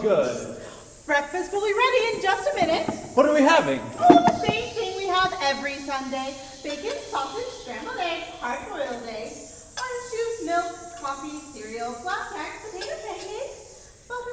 good. Breakfast will be ready in just a minute. What are we having? Oh, the same thing we have every Sunday. Bacon, sausage, scrambled eggs, hard-boiled eggs, orange juice, milk, coffee, cereal, flapjacks, potato pancakes, butter,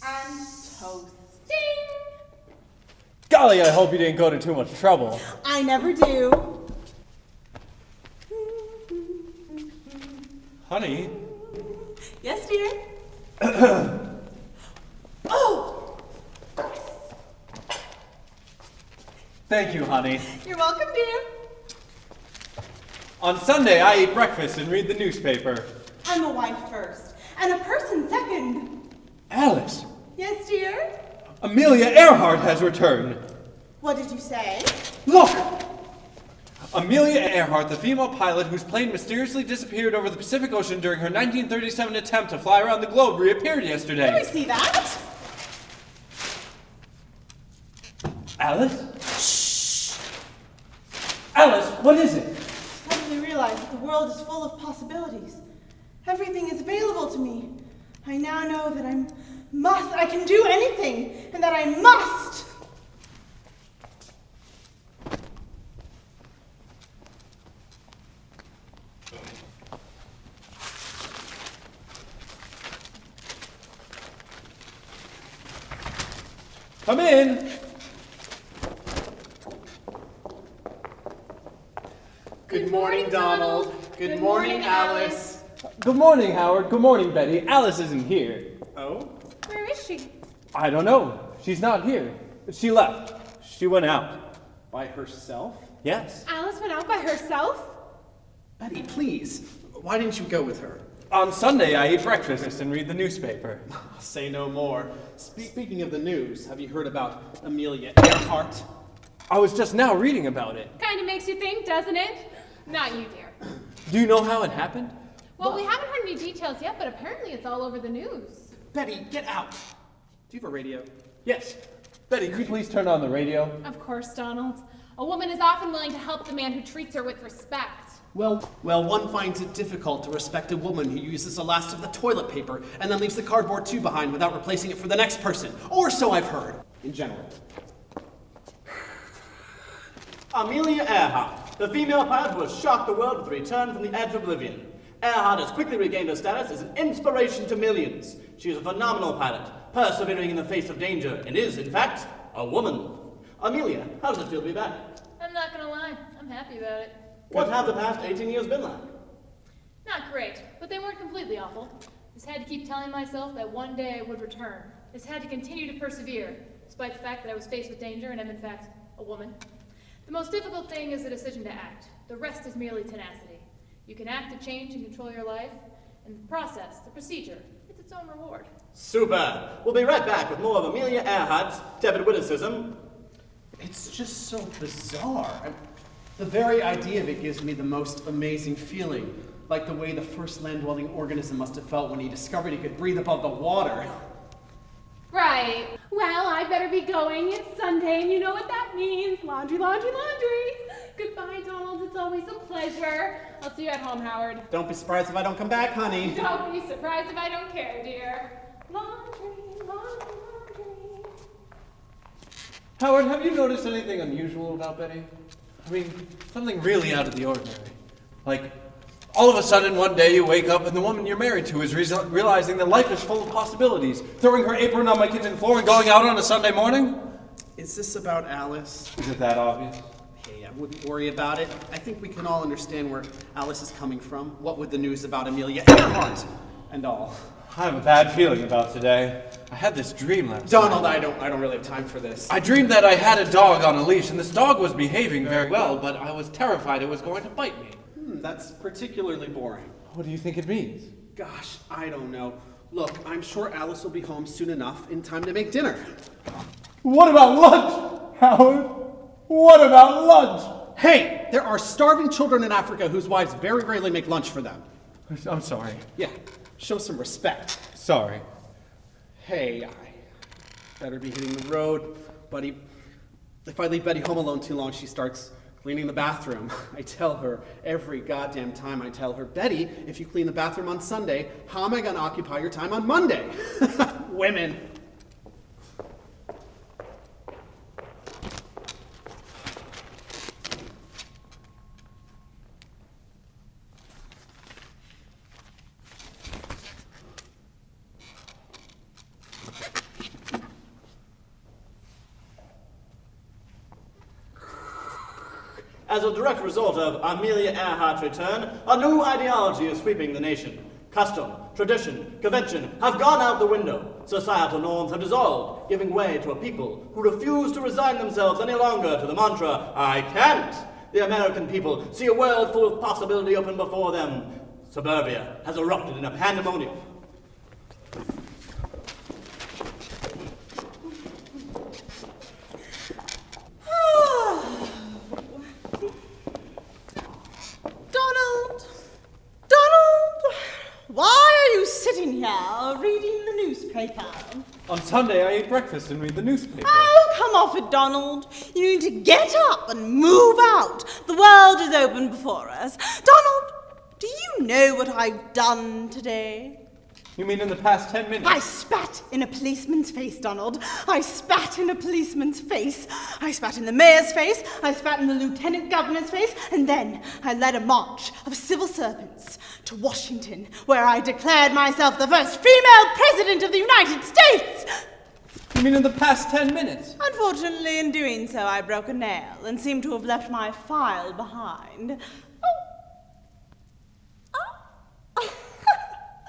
and toast. Ding! Golly, I hope you didn't go to too much trouble. I never do. Honey? Yes, dear? Oh! Thank you, honey. You're welcome, dear. On Sunday, I eat breakfast and read the newspaper. I'm a wife first, and a person second. Alice, Yes, dear? Amelia Earhart has returned. What did you say? Look! Amelia Earhart, the female pilot whose plane mysteriously disappeared over the Pacific Ocean during her 1937 attempt to fly around the globe, reappeared yesterday. Let me see that. Alice? Alice, what is it? I suddenly realized that the world is full of possibilities. Everything is available to me. I now know that I can do anything, and that I must. Come in. Good morning, Donald. Good morning, Alice. Good morning, Howard. Good morning, Betty. Alice isn't here. Oh? Where is she? I don't know. She's not here. She left. She went out. By herself? Yes. Alice went out by herself? Betty, please. Why didn't you go with her? On Sunday, I eat breakfast and read the newspaper. Say no more. Speaking of the news, have you heard about Amelia Earhart? I was just now reading about it. Kind of makes you think, doesn't it? Not you, dear. Do you know how it happened? Well, we haven't heard any details yet, but apparently it's all over the news. Betty, get out. Do you have a radio? Yes. Betty, could you please turn on the radio? Of course, Donald. A woman is often willing to help the man who treats her with respect. Well, one finds it difficult to respect a woman who uses the last of the toilet paper and then leaves the cardboard tube behind without replacing it for the next person. Or so I've heard, in general. Amelia Earhart, the female pilot who has shocked the world with a return from the edge of oblivion. Earhart has quickly regained her status as an inspiration to millions. She is a phenomenal pilot, persevering in the face of danger, and is, in fact, a woman. Amelia, how does it feel to be back? I'm not gonna lie, I'm happy about it. What have the past 18 years been like? Not great, but they weren't completely awful. Just had to keep telling myself that one day I would return. Just had to continue to persevere, despite the fact that I was faced with danger and am, in fact, a woman. The most difficult thing is the decision to act. The rest is merely tenacity. You can act to change and control your life, and the process, the procedure, it's its own reward. Super! We'll be right back with more of Amelia Earhart's tepid witticism. It's just so bizarre. The very idea of it gives me the most amazing feeling. Like the way the first land-dwelling organism must have felt when he discovered he could breathe above the water. Right. Well, I better be going. It's Sunday, and you know what that means. Laundry, laundry, laundry. Goodbye, Donald. It's always a pleasure. I'll see you at home, Howard. Don't be surprised if I don't come back, honey. Don't be surprised if I don't care, dear. Laundry, laundry, laundry. Howard, have you noticed anything unusual about Betty? I mean, something really out of the ordinary. Like, all of a sudden, one day you wake up and the woman you're married to is realizing that life is full of possibilities, throwing her apron on my kitchen floor and going out on a Sunday morning? Is this about Alice? Is it that obvious? Hey, I wouldn't worry about it. I think we can all understand where Alice is coming from. What with the news about Amelia Earhart and all. I have a bad feeling about today. I had this dream last Donald, night. I don't really have time for this. I dreamed that I had a dog on a leash, and this dog was behaving very well, but I was terrified it was going to bite me. That's particularly boring. What do you think it means? Gosh, I don't know. Look, I'm sure Alice will be home soon enough in time to make dinner. What about lunch, Howard? What about lunch? Hey, there are starving children in Africa whose wives very rarely make lunch for them. I'm sorry. Yeah, show some respect. Sorry. Hey, I better be hitting the road, buddy. If I leave Betty home alone too long, she starts cleaning the bathroom. I tell her every goddamn time I tell her, Betty, if you clean the bathroom on Sunday, how am I going to occupy your time on Monday? Women. As a direct result of Amelia Earhart's return, a new ideology is sweeping the nation. Custom, tradition, convention have gone out the window. Societal norms have dissolved, giving way to a people who refuse to resign themselves any longer to the mantra, I can't. The American people see a world full of possibility open before them. Suburbia has erupted in a pandemonium. Why are you sitting here reading the newspaper? On Sunday, I ate breakfast and read the newspaper. Oh, come off it, Donald. You need to get up and move out. The world is open before us. Donald, do you know what I've done today? You mean in the past 10 minutes? I spat in a policeman's face, Donald. I spat in a policeman's face. I spat in the mayor's face. I spat in the lieutenant governor's face. And then I led a march of civil servants to Washington, where I declared myself the first female president of the United States. You mean in the past 10 minutes? Unfortunately, in doing so, I broke a nail and seemed to have left my file behind.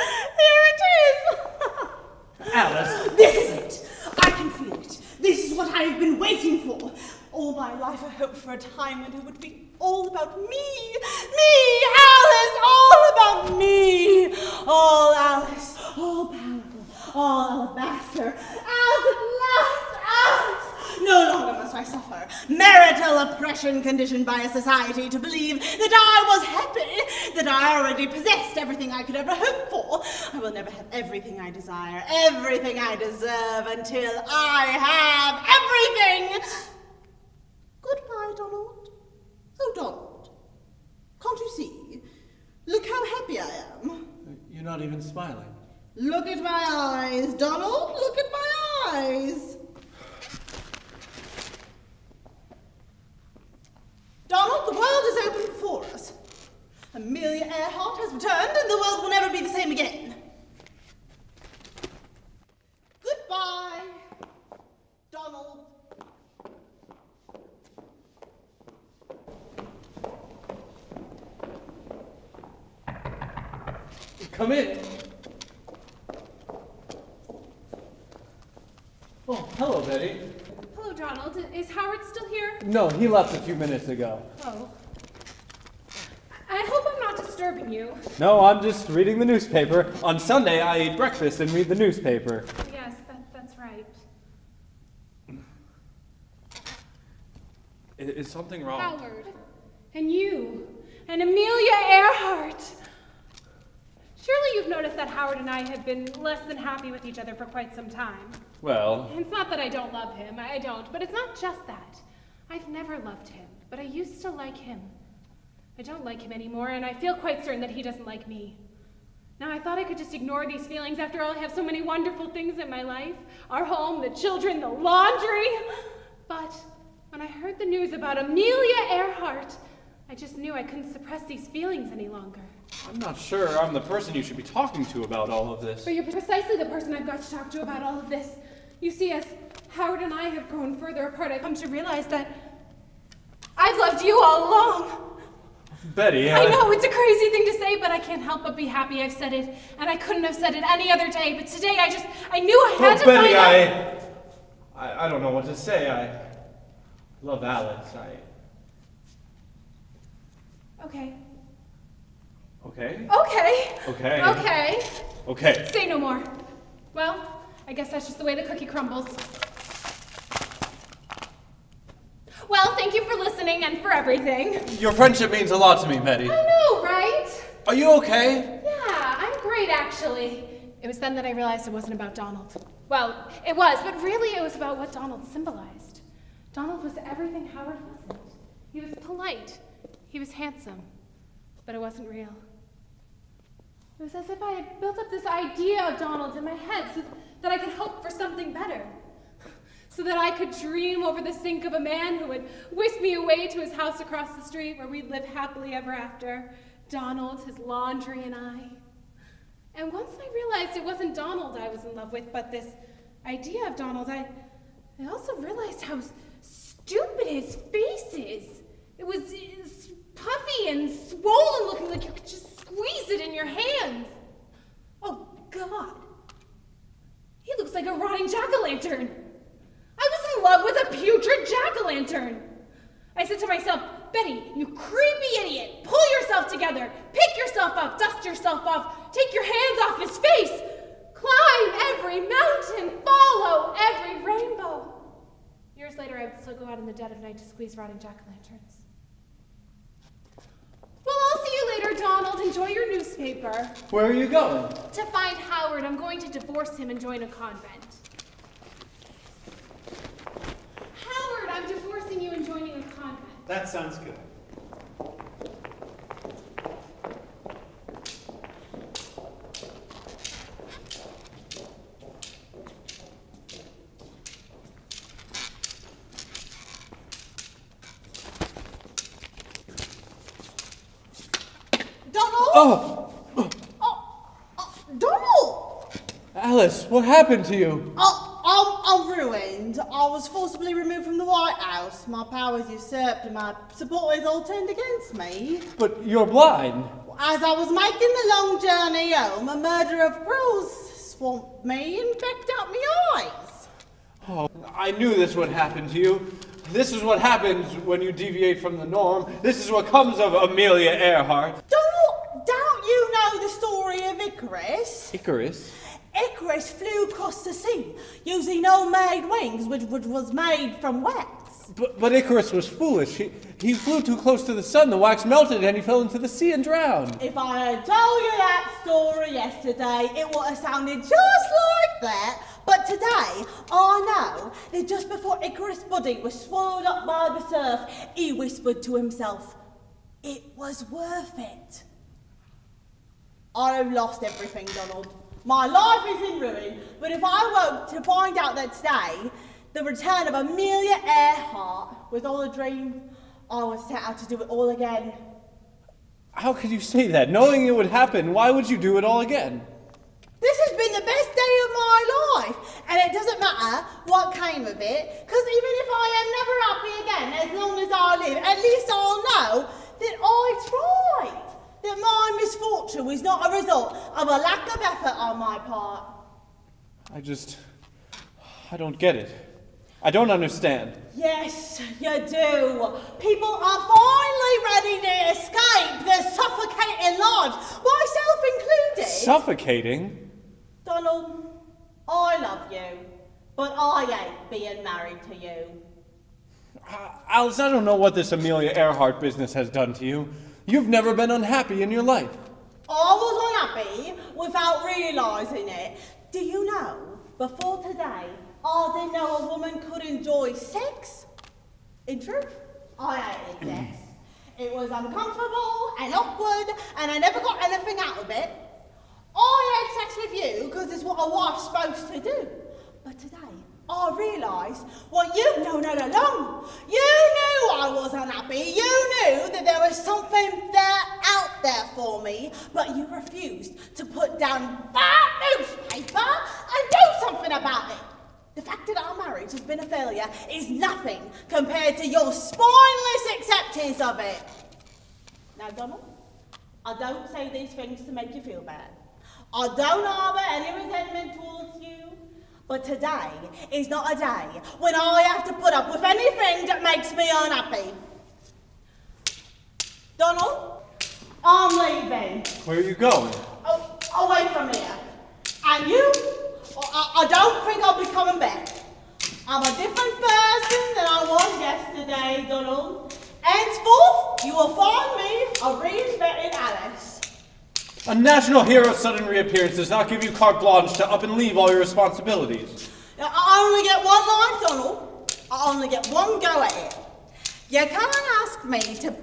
Here it is! Alice! This is it! I can feel it. This is what I have been waiting for. All my life I hoped for a time when it would be all about me. Me, Alice, all about me. All Alice, all powerful, all alabaster. Alice at last, Alice! No longer must I suffer marital oppression conditioned by a society to believe that I was happy, that I already possessed everything I could ever hope for. I will never have everything I desire, everything I deserve, until I have everything. Goodbye, Donald. Oh, Donald, can't you see? Look how happy I am. You're not even smiling. Look at my eyes, Donald. Look at my eyes. Donald, the world is open before us. Amelia Earhart has returned, and the world will never be the same again. Goodbye, Donald. Come in. Oh, hello, Betty. Hello, Donald. Is Howard still here? No, he left a few minutes ago. Oh. I hope I'm not disturbing you. No, I'm just reading the newspaper. On Sunday, I eat breakfast and read the newspaper. Yes, that's right. Is something wrong? Howard. And you. And Amelia Earhart. Surely you've noticed that Howard and I have been less than happy with each other for quite some time. Well, It's not that I don't love him, I don't, but it's not just that. I've never loved him, but I used to like him. I don't like him anymore, and I feel quite certain that he doesn't like me. Now, I thought I could just ignore these feelings. After all, I have so many wonderful things in my life. Our home, the children, the laundry. But when I heard the news about Amelia Earhart, I just knew I couldn't suppress these feelings any longer. I'm not sure I'm the person you should be talking to about all of this. But you're precisely the person I've got to talk to about all of this. You see, as Howard and I have grown further apart, I've come to realize that I've loved you all along. Betty, I know, it's a crazy thing to say, but I can't help but be happy I've said it. And I couldn't have said it any other day, but today I knew I had to Betty, find out. I don't know what to say. I love Alice. Okay. Okay? Okay. Okay. Okay. Okay. Say no more. Well, I guess that's just the way the cookie crumbles. Well, thank you for listening and for everything. Your friendship means a lot to me, Betty. I know, right? Are you okay? Yeah, I'm great, actually. It was then that I realized it wasn't about Donald. Well, it was, but really it was about what Donald symbolized. Donald was everything Howard wasn't. He was polite. He was handsome. But it wasn't real. It was as if I had built up this idea of Donald in my head so that I could hope for something better. So that I could dream over the sink of a man who would whisk me away to his house across the street where we'd live happily ever after. Donald, his laundry, and I. And once I realized it wasn't Donald I was in love with, but this idea of Donald, I also realized how stupid his face is. It was putrid jack-o'-lantern. I said to myself, Betty, you creepy idiot, pull yourself together, pick yourself up, dust yourself off, take your hands off his face, climb every mountain, follow every rainbow. Years later, I would still go out in the dead of night to squeeze rotting jack-o'-lanterns. Well, I'll see you later, Donald. Enjoy your newspaper. Where are you going? To find Howard. I'm going to divorce him and join a convent. Howard, I'm divorcing you and joining a convent. That sounds good. Donald? Donald! Alice, what happened to you? I'm ruined. I was forcibly removed from the White House. My powers usurped and my supporters all turned against me. But you're blind. As I was making the long journey home, a murder of crows swamped me and pecked out my eyes. Oh, I knew this would happen to you. This is what happens when you deviate from the norm. This is what comes of Amelia Earhart. Don't you know the story of Icarus? Icarus? Icarus flew across the sea using homemade wings, which was made from wax. But Icarus was foolish. He flew too close to the sun, the wax melted, and he fell into the sea and drowned. If I had told you that story yesterday, it would have sounded just like that. But today, I know that just before Icarus' body was swallowed up by the surf, he whispered to himself, "It was worth it." I have lost everything, Donald. My life is in ruin, but if I woke to find out that today, the return of Amelia Earhart was all a dream, I would set out to do it all again. How could you say that? Knowing it would happen, why would you do it all again? This has been the best day of my life, and it doesn't matter what came of it, because even if I am never happy again, as long as I live, at least I'll know that I tried. That my misfortune was not a result of a lack of effort on my part. I don't get it. I don't understand. Yes, you do. People are finally ready to escape their suffocating lives, myself included. Suffocating? Donald, I love you, but I ain't being married to you. Alice, I don't know what this Amelia Earhart business has done to you. You've never been unhappy in your life. I was unhappy without realising it. Do you know, before today, I didn't know a woman could enjoy sex. In truth, I hated sex. It was uncomfortable and awkward, and I never got anything out of it. I had sex with you because it's what a wife's supposed to do. But today, I realised what you known all along. You knew I was unhappy. You knew that there was something there out there for me, but you refused to put down that newspaper and do something about it. The fact that our marriage has been a failure is nothing compared to your spineless acceptance of it. Now, Donald, I don't say these things to make you feel bad. I don't harbour any resentment towards you. But today is not a day when I have to put up with anything that makes me unhappy. Donald, I'm leaving. Where are you going? Oh, away from here. And you? I don't think I'll be coming back. I'm a different person than I was yesterday, Donald. Henceforth, you will find me a reinvented Alice. A national hero's sudden reappearance does not give you carte blanche to up and leave all your responsibilities. I only get one life, Donald. I only get one go at it. You can't ask me to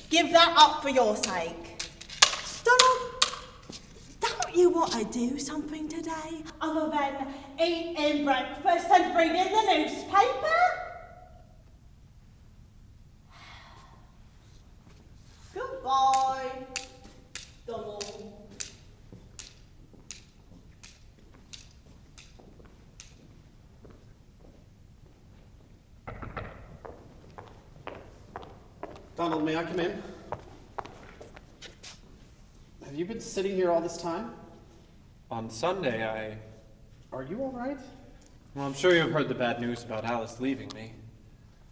give that up for your sake. Donald, don't you want to do something today other than eating breakfast and reading the newspaper? Goodbye, Donald. Donald, may I come in? Have you been sitting here all this time? On Sunday, Are you all right? Well, I'm sure you've heard the bad news about Alice leaving me.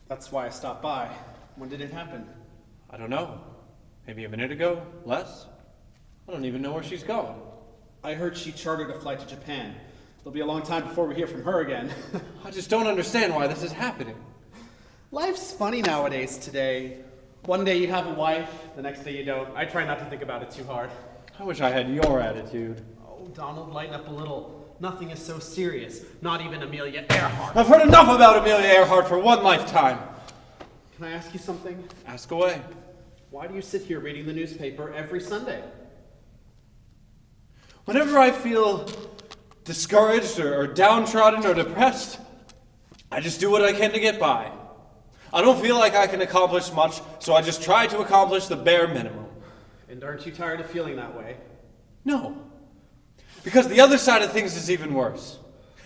That's why I stopped by. When did it happen? I don't know. Maybe a minute ago? Less? I don't even know where she's going. I heard she chartered a flight to Japan. It'll be a long time before we hear from her again. I just don't understand why this is happening. Life's funny nowadays today. One day you have a wife, the next day you don't. I try not to think about it too hard. I wish I had your attitude. Oh, Donald, lighten up a little. Nothing is so serious. Not even Amelia Earhart. I've heard enough about Amelia Earhart for one lifetime. Can I ask you something? Ask away. Why do you sit here reading the newspaper every Sunday? Whenever I feel discouraged or downtrodden or depressed, I just do what I can to get by. I don't feel like I can accomplish much, so I just try to accomplish the bare minimum. And aren't you tired of feeling that way? No. Because the other side of things is even worse.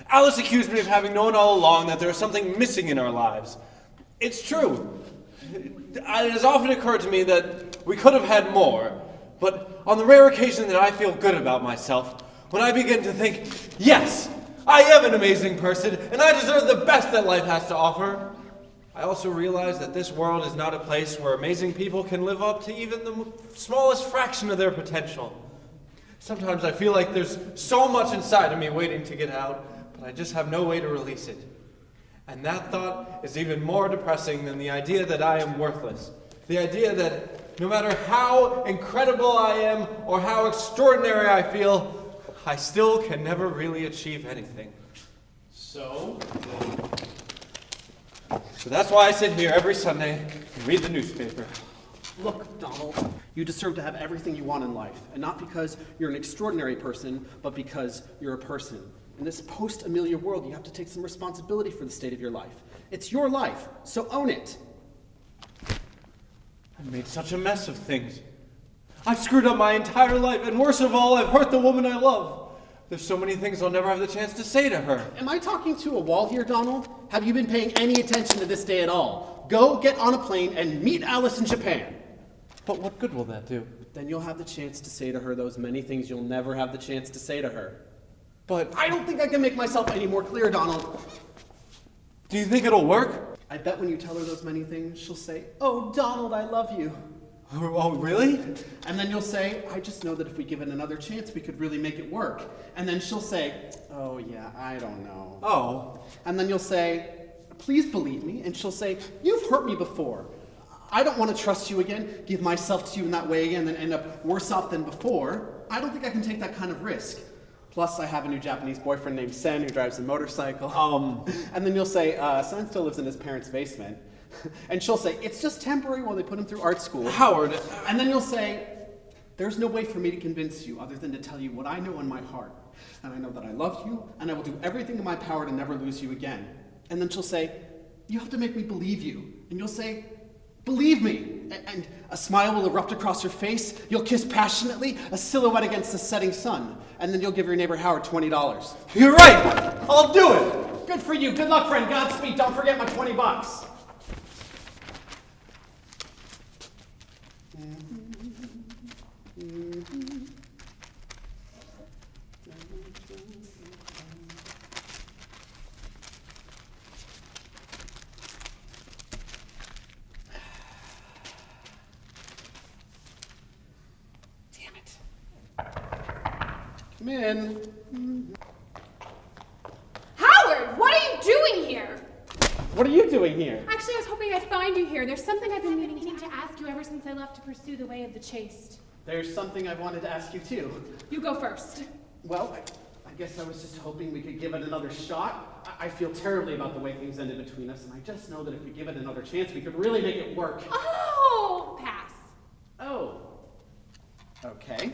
Alice accused me of having known all along that there was something missing in our lives. It's true. It has often occurred to me that we could have had more, but on the rare occasion that I feel good about myself, when I begin to think, yes, I am an amazing person, and I deserve the best that life has to offer, I also realize that this world is not a place where amazing people can live up to even the smallest fraction of their potential. Sometimes I feel like there's so much inside of me waiting to get out, but I just have no way to release it. And that thought is even more depressing than the idea that I am worthless. The idea that no matter how incredible I am or how extraordinary I feel, I still can never really achieve anything. So that's why I sit here every Sunday and read the newspaper. Look, Donald, you deserve to have everything you want in life, and not because you're an extraordinary person, but because you're a person. In this post-Amelia world, you have to take some responsibility for the state of your life. It's your life, so own it. I've made such a mess of things. I've screwed up my entire life, and worst of all, I've hurt the woman I love. There's so many things I'll never have the chance to say to her. Am I talking to a wall here, Donald? Have you been paying any attention to this day at all? Go get on a plane and meet Alice in Japan. But what good will that do? Then you'll have the chance to say to her those many things you'll never have the chance to say to her. But I don't think I can make myself any more clear, Donald. do you think it'll work? I bet when you tell her those many things, she'll say, "Oh, Donald, I love you." Oh, really? And then you'll say, "I just know that if we give it another chance, we could really make it work." And then she'll say, "Oh, yeah, I don't know." Oh. And then you'll say, "Please believe me." And she'll say, "You've hurt me before. I don't want to trust you again, give myself to you in that way again, and then end up worse off than before. I don't think I can take that kind of risk. Plus, I have a new Japanese boyfriend named Sen who drives a motorcycle." And then you'll say, "Sen still lives in his parents' basement." And she'll say, "It's just temporary while they put him through art school." Howard. And then you'll say, "There's no way for me to convince you other than to tell you what I know in my heart. And I know that I love you, and I will do everything in my power to never lose you again." And then she'll say, "You have to make me believe you." And you'll say, "Believe me." And a smile will erupt across your face. You'll kiss passionately, a silhouette against the setting sun. And then you'll give your neighbor Howard $20. You're right! I'll do it! Good for you. Good luck, friend. Godspeed. Don't forget my $20. Damn it. Come in. Howard, what are you doing here? What are you doing here? Actually, I was hoping I'd find you here. There's something I've been meaning to ask you ever since I left to pursue the way of the chaste. There's something I wanted to ask you too. You go first. Well, I guess I was just hoping we could give it another shot. I feel terribly about the way things ended between us, and I just know that if we give it another chance, we could really make it work. Oh, pass. Oh. Okay.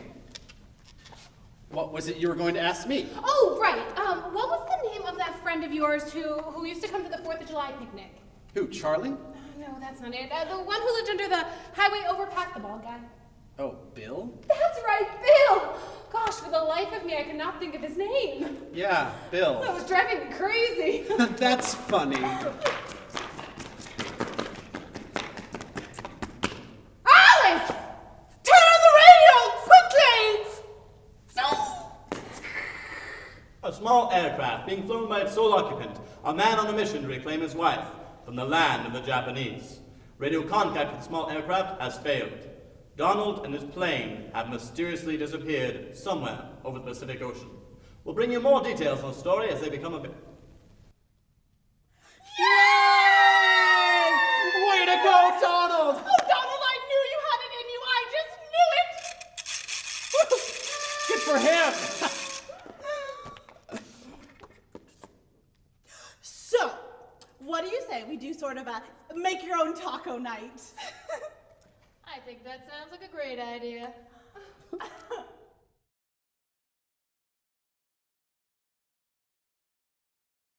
What was it you were going to ask me? Oh, right. What was the name of that friend of yours who used to come to the 4th of July picnic? Who, Charlie? No, that's not it. The one who lived under the highway overpass, the bald guy. Oh, Bill? That's right, Bill! Gosh, for the life of me, I cannot think of his name. Yeah, Bill. That was driving me crazy. That's funny. Alice! Turn on the radio! Quick, James! No! A small aircraft being flown by its sole occupant, a man on a mission to reclaim his wife. from the land of the Japanese. Radio contact with the small aircraft has failed. Donald and his plane have mysteriously disappeared somewhere over the Pacific Ocean. We'll bring you more details on the story as they become available. Yay! Way to go, Donald! Oh, Donald, I knew you had it in you. I just knew it. Good for him! So, what do you say we do sort of a make your own taco night? I think that sounds like a great idea.